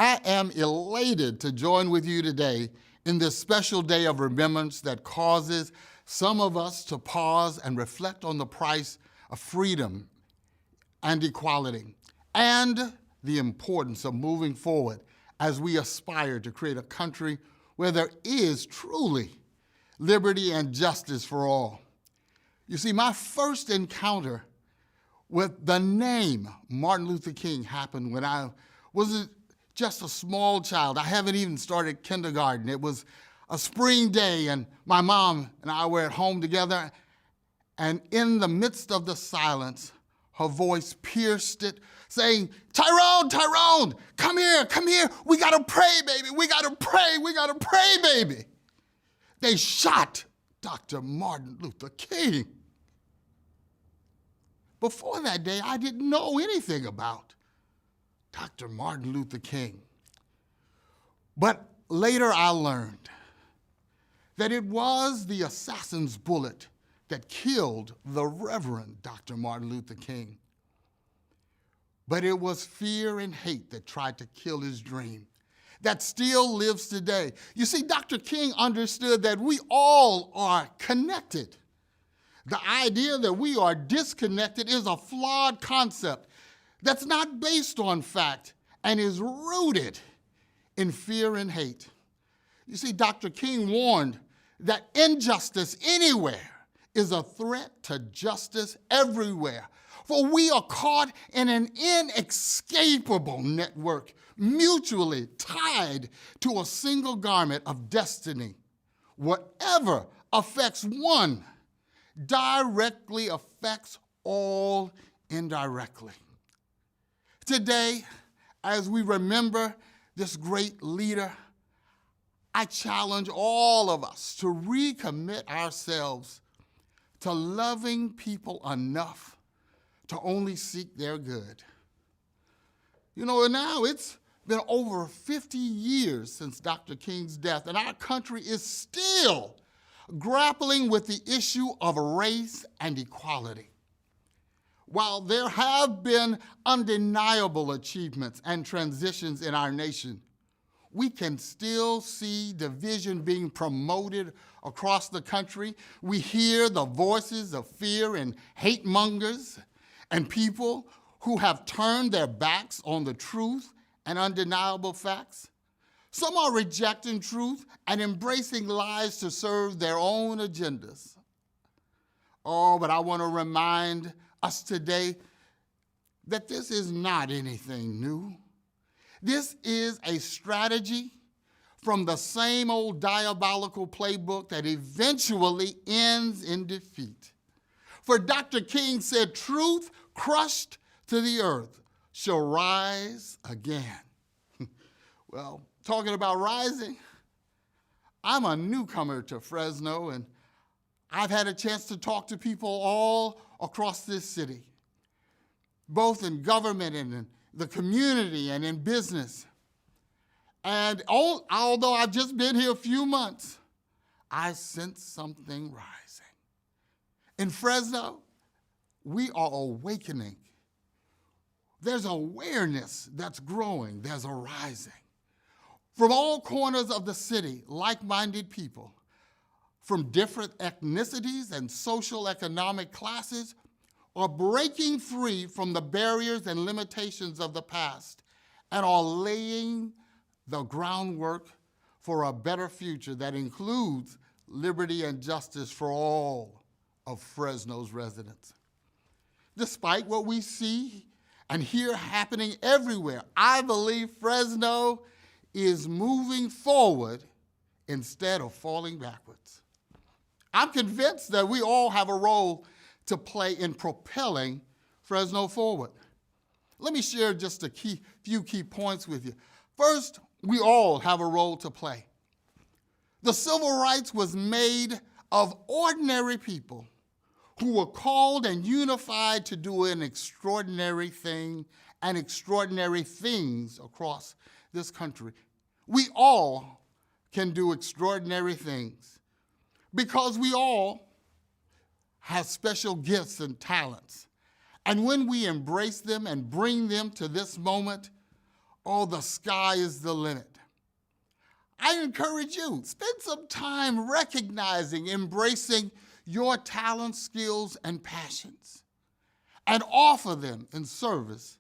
I am elated to join with you today in this special day of remembrance that causes some of us to pause and reflect on the price of freedom and equality and the importance of moving forward as we aspire to create a country where there is truly liberty and justice for all. You see, my first encounter with the name Martin Luther King happened when I was just a small child. I haven't even started kindergarten. It was a spring day, and my mom and I were at home together, and in the midst of the silence, her voice pierced it, saying, "Tyrone, Tyrone, come here, we gotta pray, baby, we gotta pray, baby." They shot Dr. Martin Luther King. Before that day, I didn't know anything about Dr. Martin Luther King. But later I learned that it was the assassin's bullet that killed the Reverend Dr. Martin Luther King. But it was fear and hate that tried to kill his dream, that still lives today. You see, Dr. King understood that we all are connected. The idea that we are disconnected is a flawed concept that's not based on fact and is rooted in fear and hate. You see, Dr. King warned that injustice anywhere is a threat to justice everywhere. For we are caught in an inescapable network, mutually tied to a single garment of destiny. Whatever affects one directly affects all indirectly. Today, as we remember this great leader, I challenge all of us to recommit ourselves to loving people enough to only seek their good. You know, now it's been over 50 years since Dr. King's death, and our country is still grappling with the issue of race and equality. While there have been undeniable achievements and transitions in our nation, we can still see division being promoted across the country. We hear the voices of fear and hate mongers and people who have turned their backs on the truth and undeniable facts. Some are rejecting truth and embracing lies to serve their own agendas. Oh, but I want to remind us today that this is not anything new. This is a strategy from the same old diabolical playbook that eventually ends in defeat. For Dr. King said, "Truth crushed to the earth shall rise again." Well, talking about rising, I'm a newcomer to Fresno, and I've had a chance to talk to people all across this city, both in government and in the community and in business. And although I've just been here a few months, I sense something rising. In Fresno, we are awakening. There's awareness that's growing, there's a rising. From all corners of the city, like-minded people from different ethnicities and social economic classes are breaking free from the barriers and limitations of the past and are laying the groundwork for a better future that includes liberty and justice for all of Fresno's residents. Despite what we see and hear happening everywhere, I believe Fresno is moving forward instead of falling backwards. I'm convinced that we all have a role to play in propelling Fresno forward. Let me share just a few key points with you. First, we all have a role to play. The civil rights was made of ordinary people who were called and unified to do an extraordinary thing and extraordinary things across this country. We all can do extraordinary things because we all have special gifts and talents. And when we embrace them and bring them to this moment, oh, the sky is the limit. I encourage you, spend some time recognizing, embracing your talents, skills, and passions, and offer them in service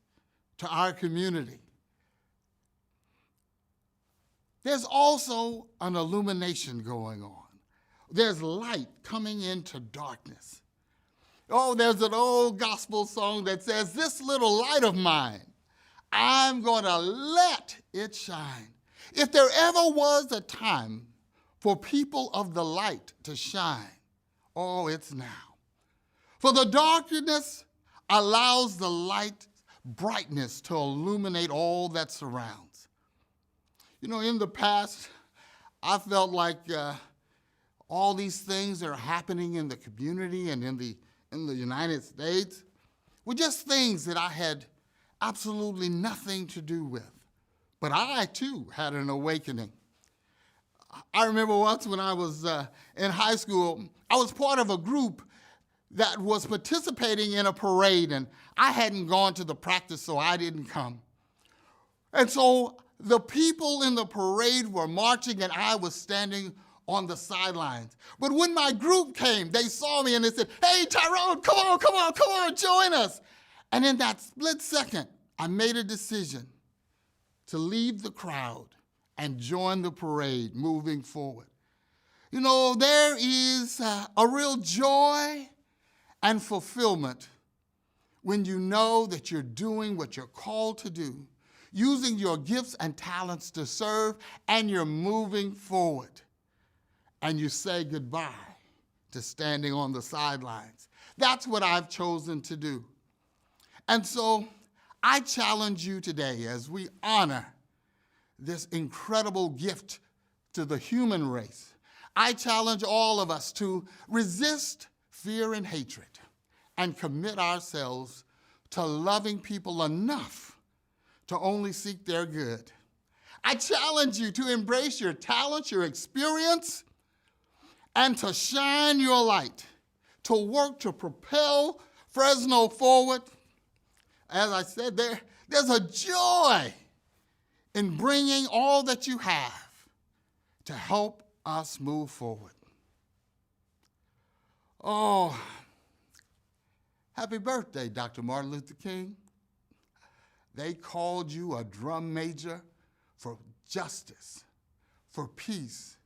to our community. There's also an illumination going on. There's light coming into darkness. Oh, there's an old gospel song that says, "This little light of mine, I'm gonna let it shine." If there ever was a time for people of the light to shine, oh, it's now. For the darkness allows the light brightness to illuminate all that surrounds. You know, in the past, I felt like all these things that are happening in the community and in the United States were just things that I had absolutely nothing to do with. But I, too, had an awakening. I remember once when I was in high school, I was part of a group that was participating in a parade, and I hadn't gone to the practice, so I didn't come. And so the people in the parade were marching, and I was standing on the sidelines. But when my group came, they saw me and they said, "Hey, Tyrone, come on, join us." And in that split second, I made a decision to leave the crowd and join the parade moving forward. You know, there is a real joy and fulfillment when you know that you're doing what you're called to do, using your gifts and talents to serve, and you're moving forward. And you say goodbye to standing on the sidelines. That's what I've chosen to do. And so I challenge you today as we honor this incredible gift to the human race. I challenge all of us to resist fear and hatred and commit ourselves to loving people enough to only seek their good. I challenge you to embrace your talents, your experience, and to shine your light, to work to propel Fresno forward. As I said, there's a joy in bringing all that you have to help us move forward. Oh, happy birthday, Dr. Martin Luther King. They called you a drum major for justice, for peace,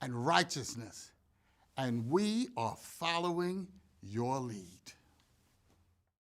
and righteousness, and we are following your lead.